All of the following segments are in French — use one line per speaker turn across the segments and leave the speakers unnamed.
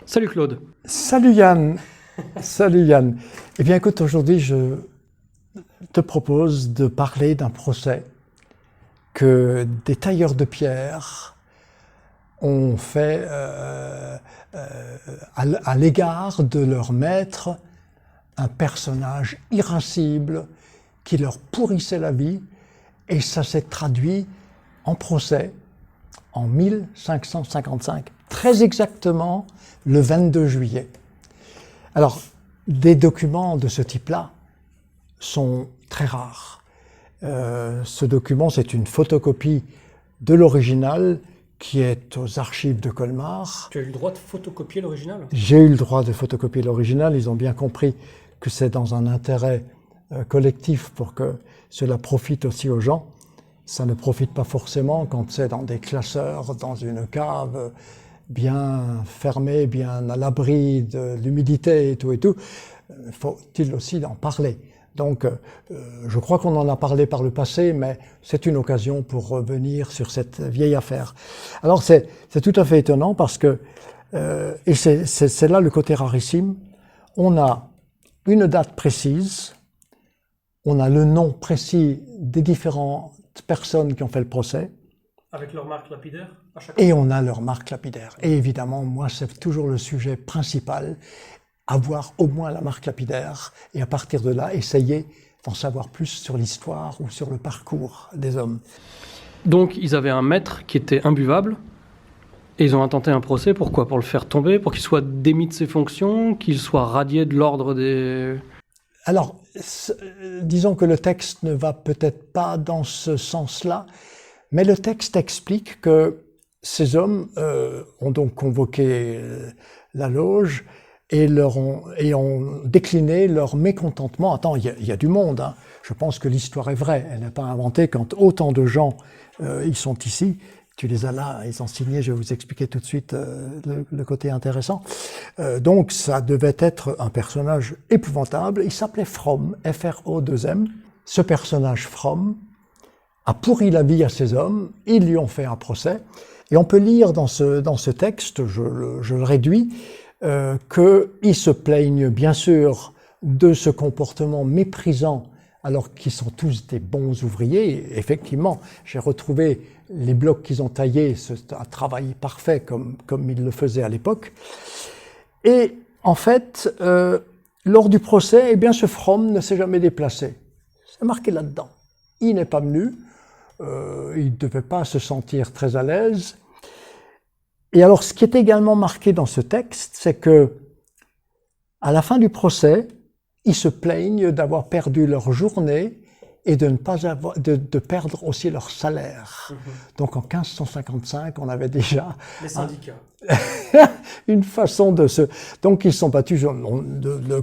Salut Claude.
Salut Yann. Salut Yann. Eh bien écoute, aujourd'hui je te propose de parler d'un procès que des tailleurs de pierre ont fait à l'égard de leur maître, un personnage irascible qui leur pourrissait la vie, et ça s'est traduit en procès en 1555, très exactement le 22 juillet. Alors, des documents de ce type-là sont très rares. Ce document, c'est une photocopie de l'original qui est aux archives de Colmar.
Tu as eu le droit de photocopier l'original?
J'ai eu le droit de photocopier l'original. Ils ont bien compris que c'est dans un intérêt collectif pour que cela profite aussi aux gens. Ça ne profite pas forcément quand c'est dans des classeurs, dans une cave bien fermée, bien à l'abri de l'humidité et tout. Faut-il aussi en parler? Donc, je crois qu'on en a parlé par le passé, mais c'est une occasion pour revenir sur cette vieille affaire. Alors, c'est tout à fait étonnant parce que, et c'est là le côté rarissime, on a une date précise, on a le nom précis des différentes personnes qui ont fait le procès.
Avec leur marque lapidaire à chaque fois.
Et on a leur marque lapidaire. Et évidemment, moi, c'est toujours le sujet principal, avoir au moins la marque lapidaire, et à partir de là, essayer d'en savoir plus sur l'histoire ou sur le parcours des hommes.
Donc ils avaient un maître qui était imbuvable et ils ont intenté un procès. Pourquoi? Pour le faire tomber, pour qu'il soit démis de ses fonctions, qu'il soit radié de l'ordre des...
Alors, disons que le texte ne va peut-être pas dans ce sens-là, mais le texte explique que ces hommes ont donc convoqué la loge et ont décliné leur mécontentement. Attends, il y a du monde, hein. Je pense que l'histoire est vraie, elle n'est pas inventée. Quand autant de gens ils sont ici, tu les as là, ils ont signé, je vais vous expliquer tout de suite le côté intéressant. Donc ça devait être un personnage épouvantable, il s'appelait Fromm, F-R-O-2-M. Ce personnage Fromm a pourri la vie à ces hommes, ils lui ont fait un procès, et on peut lire dans ce texte, je le réduis, qu'ils se plaignent bien sûr de ce comportement méprisant alors qu'ils sont tous des bons ouvriers. Et effectivement, j'ai retrouvé les blocs qu'ils ont taillés, c'est un travail parfait comme ils le faisaient à l'époque. Et en fait, lors du procès, eh bien, ce Fromm ne s'est jamais déplacé. C'est marqué là-dedans. Il n'est pas venu, il ne devait pas se sentir très à l'aise. Et alors, ce qui est également marqué dans ce texte, c'est que, à la fin du procès, ils se plaignent d'avoir perdu leur journée et de ne pas avoir, de perdre aussi leur salaire. Donc, en 1555, on avait déjà
Les syndicats.
une façon de se... Donc, ils sont battus.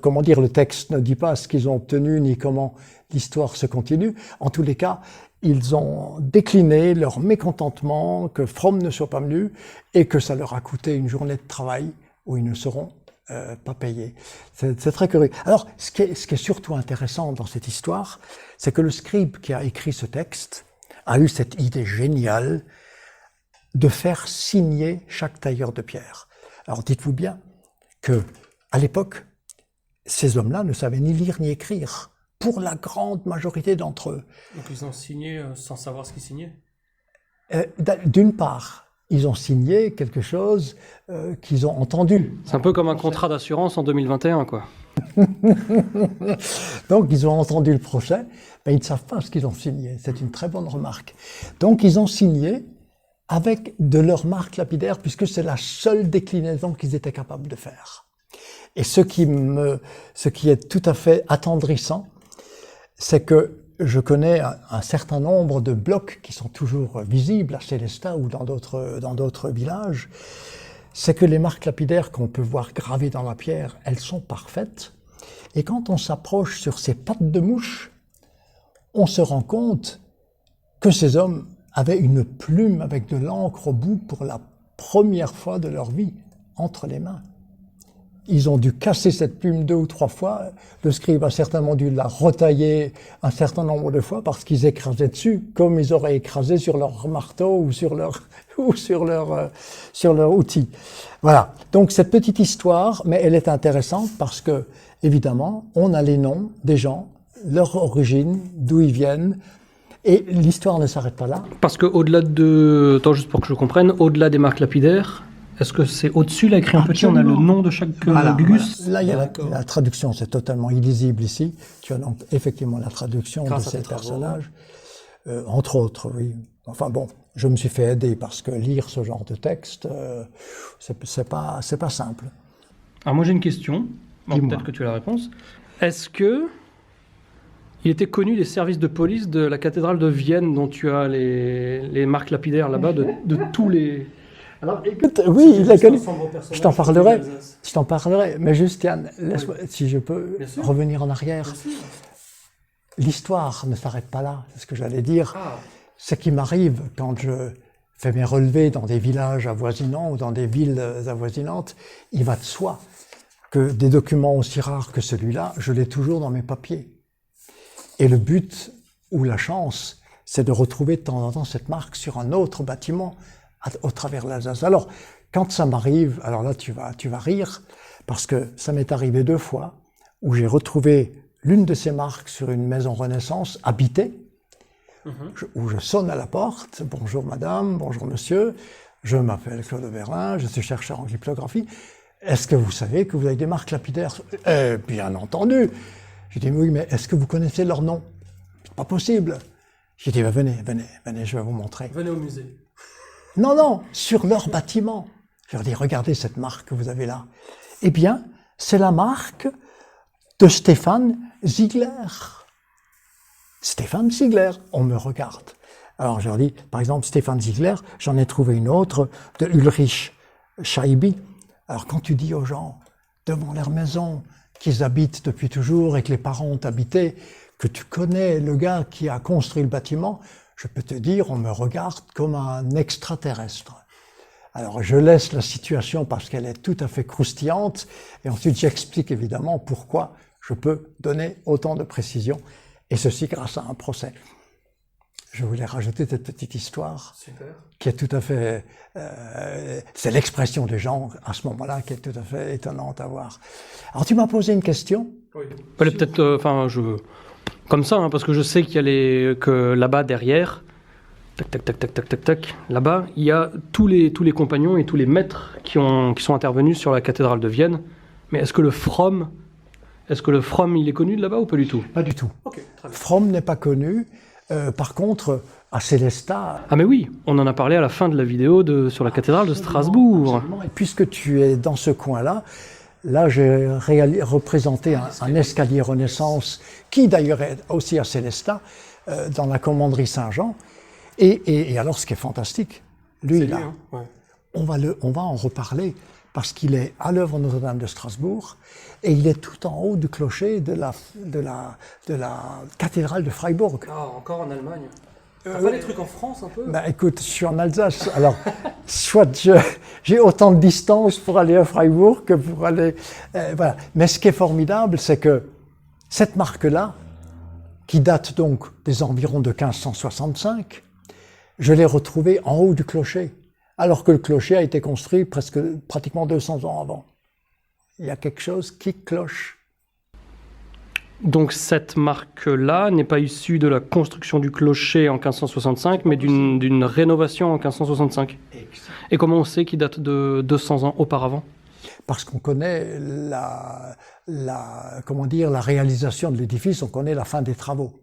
Comment dire, le texte ne dit pas ce qu'ils ont obtenu ni comment l'histoire se continue. En tous les cas, ils ont décliné leur mécontentement que Fromm ne soit pas venu et que ça leur a coûté une journée de travail où ils ne seront pas payés. C'est très curieux. Alors, ce qui est surtout intéressant dans cette histoire, c'est que le scribe qui a écrit ce texte a eu cette idée géniale de faire signer chaque tailleur de pierre. Alors, dites-vous bien que, à l'époque, ces hommes-là ne savaient ni lire ni écrire, pour la grande majorité d'entre eux.
Donc ils ont signé sans savoir ce qu'ils signaient?
D'une part, ils ont signé quelque chose qu'ils ont entendu.
C'est un peu comme un contrat d'assurance en 2021, quoi.
Donc, ils ont entendu le procès, mais ils ne savent pas ce qu'ils ont signé. C'est une très bonne remarque. Donc, ils ont signé avec de leur marque lapidaire, puisque c'est la seule déclinaison qu'ils étaient capables de faire. Et ce qui est tout à fait attendrissant, c'est que je connais un certain nombre de blocs qui sont toujours visibles à Sélestat ou dans d'autres villages. C'est que les marques lapidaires qu'on peut voir gravées dans la pierre, elles sont parfaites. Et quand on s'approche sur ces pattes de mouche, on se rend compte que ces hommes avaient une plume avec de l'encre au bout pour la première fois de leur vie entre les mains. Ils ont dû casser cette plume 2 ou 3 fois. Le scribe a certainement dû la retailler un certain nombre de fois parce qu'ils écrasaient dessus, comme ils auraient écrasé sur leur marteau ou sur leur outil. Voilà. Donc cette petite histoire, mais elle est intéressante parce que, évidemment, on a les noms des gens, leur origine, d'où ils viennent, et l'histoire ne s'arrête pas là.
Parce que au-delà de... Attends, juste pour que je comprenne, au-delà des marques lapidaires, est-ce que c'est au-dessus, là, écrit en petit, on a le nom de chaque Gugus?
Voilà. Là, il y a la traduction, c'est totalement illisible ici. Tu as donc effectivement la traduction de ces personnages. Entre autres, oui. Enfin bon, je me suis fait aider parce que lire ce genre de texte, c'est pas simple.
Alors moi j'ai une question, bon, peut-être que tu as la réponse. Est-ce que il était connu des services de police de la cathédrale de Vienne, dont tu as les marques lapidaires là-bas, de tous les...
Alors, écoute, oui, il est connu. Je t'en parlerai. Mais juste, Yann, laisse-moi, si je peux revenir en arrière. L'histoire ne s'arrête pas là, c'est ce que j'allais dire. Ce qui m'arrive quand je fais mes relevés dans des villages avoisinants ou dans des villes avoisinantes, il va de soi que des documents aussi rares que celui-là, je l'ai toujours dans mes papiers. Et le but, ou la chance, c'est de retrouver de temps en temps cette marque sur un autre bâtiment au travers de l'Alsace. Alors, quand ça m'arrive, alors là tu vas rire, parce que ça m'est arrivé 2 fois, où j'ai retrouvé l'une de ces marques sur une maison Renaissance habitée, où je sonne à la porte, « Bonjour madame, bonjour monsieur, je m'appelle Claude Vérin, je suis chercheur en cryptographie, est-ce que vous savez que vous avez des marques lapidaires ?» Bien entendu. J'ai dit « Oui, mais est-ce que vous connaissez leur nom ?»« Pas possible. » J'ai dit « Venez, je vais vous montrer. »
Venez au musée.
Non, sur leur bâtiment. Je leur dis, regardez cette marque que vous avez là. Eh bien, c'est la marque de Stéphane Ziegler. Stéphane Ziegler, on me regarde. Alors je leur dis, par exemple, Stéphane Ziegler, j'en ai trouvé une autre de Ulrich Scheiby. Alors quand tu dis aux gens, devant leur maison, qu'ils habitent depuis toujours et que les parents ont habité, que tu connais le gars qui a construit le bâtiment, je peux te dire, on me regarde comme un extraterrestre. Alors je laisse la situation parce qu'elle est tout à fait croustillante et ensuite j'explique évidemment pourquoi je peux donner autant de précision et ceci grâce à un procès. Je voulais rajouter cette petite histoire. Super. Qui est tout à fait... c'est l'expression des gens à ce moment-là qui est tout à fait étonnante à voir. Alors tu m'as posé une question.
Oui. Peut-être, comme ça, hein, parce que je sais qu'il y a que là-bas derrière, tac, là-bas, il y a tous les compagnons et tous les maîtres qui sont intervenus sur la cathédrale de Vienne. Mais est-ce que le Fromm, il est connu de là-bas ou pas du tout?
Pas du tout.
Okay, très bien.
Fromm n'est pas connu. Par contre, à Célestat...
Ah mais oui, on en a parlé à la fin de la vidéo sur la cathédrale de Strasbourg.
Absolument. Et puisque tu es dans ce coin-là, là j'ai représenté un escalier Renaissance qui d'ailleurs est aussi à Célestat, dans la commanderie Saint-Jean. Et alors ce qui est fantastique, lui là,
hein, ouais.
on va en reparler parce qu'il est à l'œuvre Notre-Dame de Strasbourg et il est tout en haut du clocher de la cathédrale de Freiburg.
Ah, encore en Allemagne. T'as pas les trucs en France un peu?
Bah écoute, je suis en Alsace, alors soit j'ai autant de distance pour aller à Freiburg que pour aller... voilà. Mais ce qui est formidable, c'est que cette marque-là, qui date donc des environs de 1565, je l'ai retrouvée en haut du clocher, alors que le clocher a été construit pratiquement 200 ans avant. Il y a quelque chose qui cloche.
Donc cette marque-là n'est pas issue de la construction du clocher en 1565, mais d'une rénovation en 1565. Exact. Et comment on sait qu'il date de 200 ans auparavant?
Parce qu'on connaît la réalisation de l'édifice, on connaît la fin des travaux.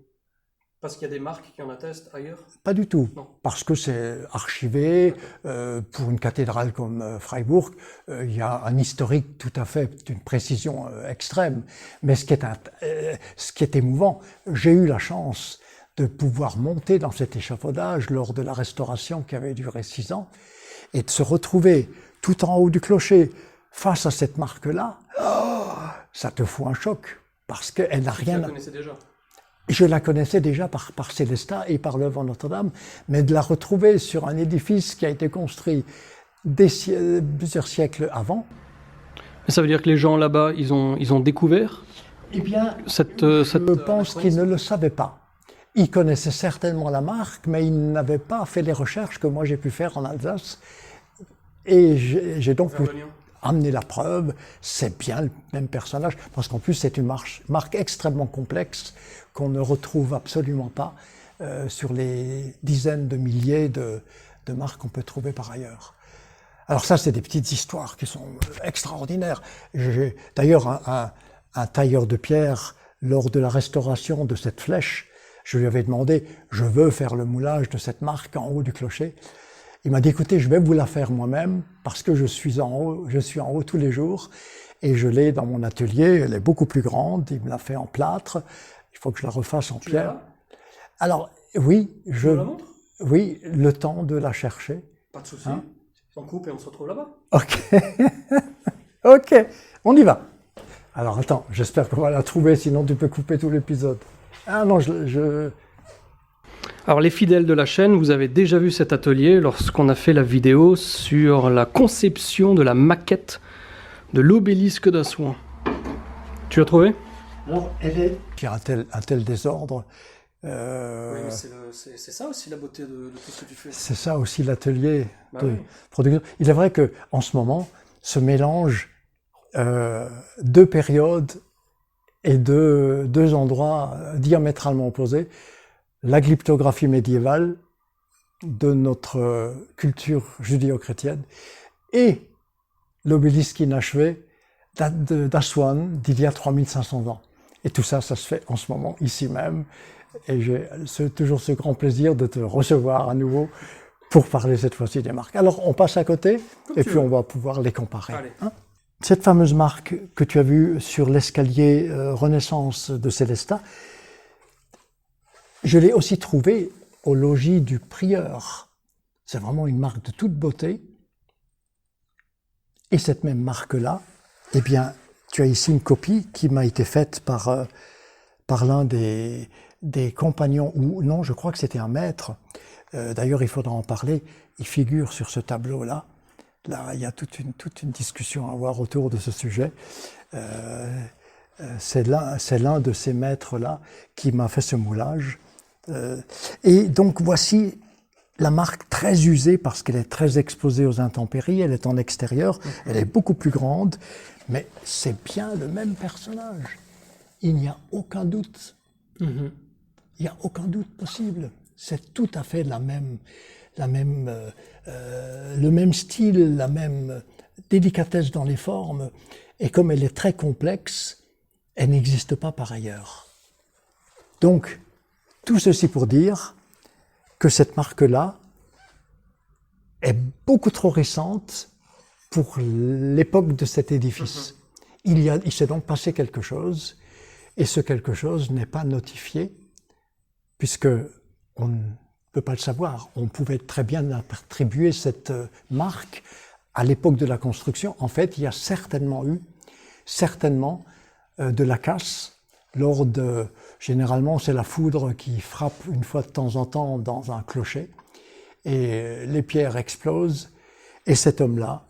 Parce qu'il y a des marques qui en attestent ailleurs?
Pas du tout.
Non.
Parce que c'est archivé. Pour une cathédrale comme Freiburg, il y a un historique tout à fait d'une précision extrême. Mais ce qui est émouvant, j'ai eu la chance de pouvoir monter dans cet échafaudage lors de la restauration qui avait duré 6 ans et de se retrouver tout en haut du clocher face à cette marque-là. Ça te fout un choc parce qu'elle n'a rien...
Tu la connaissais déjà?
Je la connaissais déjà par Célestat et par l'œuvre Notre-Dame, mais de la retrouver sur un édifice qui a été construit plusieurs siècles avant.
Et ça veut dire que les gens là-bas, ils ont découvert
Eh bien,
je
pense qu'ils ne le savaient pas. Ils connaissaient certainement la marque, mais ils n'avaient pas fait les recherches que moi j'ai pu faire en Alsace. Et j'ai donc pu amener la preuve, c'est bien le même personnage, parce qu'en plus c'est une marque extrêmement complexe qu'on ne retrouve absolument pas sur les dizaines de milliers de marques qu'on peut trouver par ailleurs. Alors ça, c'est des petites histoires qui sont extraordinaires. J'ai d'ailleurs un tailleur de pierre, lors de la restauration de cette flèche, je lui avais demandé, je veux faire le moulage de cette marque en haut du clocher. Il m'a dit, écoutez, je vais vous la faire moi-même parce que je suis en haut tous les jours et je l'ai dans mon atelier, elle est beaucoup plus grande, il me l'a fait en plâtre, il faut que je la refasse en pierre. Alors, oui, oui, le temps de la chercher.
Pas de souci, on coupe et on se retrouve là-bas.
Ok, ok, on y va. Alors attends, j'espère qu'on va la trouver, sinon tu peux couper tout l'épisode. Ah non,
Alors les fidèles de la chaîne, vous avez déjà vu cet atelier lorsqu'on a fait la vidéo sur la conception de la maquette de l'obélisque d'Assouan. Tu l'as trouvé?
Alors elle est... Qui a un tel désordre.
Oui, mais c'est ça aussi la beauté de tout ce que tu fais.
C'est ça aussi l'atelier de production. Il est vrai qu'en ce moment, ce mélange deux périodes et deux endroits diamétralement opposés, la glyptographie médiévale de notre culture judéo-chrétienne et l'obélisque inachevé d'Assouan d'il y a 3500 ans. Et tout ça, ça se fait en ce moment, ici même. Et j'ai toujours ce grand plaisir de te recevoir à nouveau pour parler cette fois-ci des marques. Alors, on passe à côté et puis on va pouvoir les comparer. Hein? Cette fameuse marque que tu as vue sur l'escalier Renaissance de Célestat, je l'ai aussi trouvée au logis du prieur. C'est vraiment une marque de toute beauté. Et cette même marque-là, eh bien, tu as ici une copie qui m'a été faite par l'un des compagnons, ou non, je crois que c'était un maître. D'ailleurs, il faudra en parler. Il figure sur ce tableau-là. Là, il y a toute une discussion à avoir autour de ce sujet. C'est l'un de ces maîtres-là qui m'a fait ce moulage. Et donc, voici la marque très usée parce qu'elle est très exposée aux intempéries. Elle est en extérieur. Elle est beaucoup plus grande. Mais c'est bien le même personnage. Il n'y a aucun doute. Il n'y a aucun doute possible. C'est tout à fait le même style, la même délicatesse dans les formes. Et comme elle est très complexe, elle n'existe pas par ailleurs. Donc, tout ceci pour dire que cette marque-là est beaucoup trop récente pour l'époque de cet édifice. Il s'est donc passé quelque chose, et ce quelque chose n'est pas notifié, puisque on ne peut pas le savoir. On pouvait très bien attribuer cette marque à l'époque de la construction. En fait, il y a certainement eu de la casse lors de... Généralement, c'est la foudre qui frappe une fois de temps en temps dans un clocher, et les pierres explosent, et cet homme-là,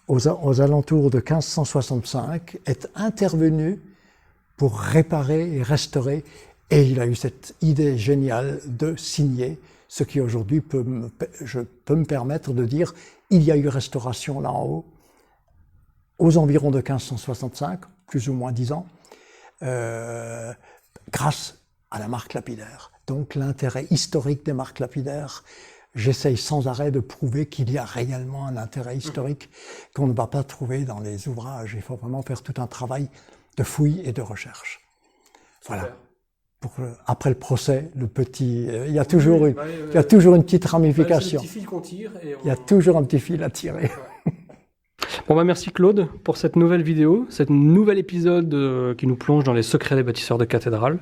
aux alentours de 1565, est intervenu pour réparer et restaurer. Et il a eu cette idée géniale de signer, ce qui aujourd'hui je peux me permettre de dire, il y a eu restauration là en haut, aux environs de 1565, plus ou moins 10 ans, grâce à la marque lapidaire. Donc l'intérêt historique des marques lapidaires, j'essaye sans arrêt de prouver qu'il y a réellement un intérêt historique qu'on ne va pas trouver dans les ouvrages. Il faut vraiment faire tout un travail de fouille et de recherche. Voilà. Après le procès, il y a toujours une petite ramification.
C'est le petit fil qu'on tire.
Il y a toujours un petit fil à tirer.
Ouais. Bon, merci Claude pour cette nouvelle vidéo, cet nouvel épisode qui nous plonge dans les secrets des bâtisseurs de cathédrales.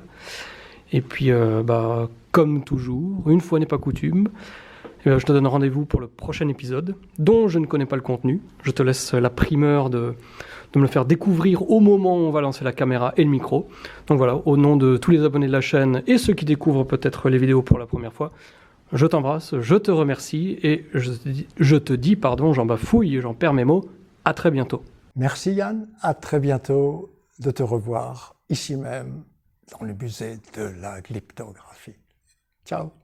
Et puis, comme toujours, une fois n'est pas coutume, je te donne rendez-vous pour le prochain épisode, dont je ne connais pas le contenu. Je te laisse la primeur de me le faire découvrir au moment où on va lancer la caméra et le micro. Donc voilà, au nom de tous les abonnés de la chaîne et ceux qui découvrent peut-être les vidéos pour la première fois, je t'embrasse, je te remercie et je te dis, j'en bafouille, j'en perds mes mots, à très bientôt.
Merci Yann, à très bientôt de te revoir ici même dans le musée de la glyptographie. Ciao.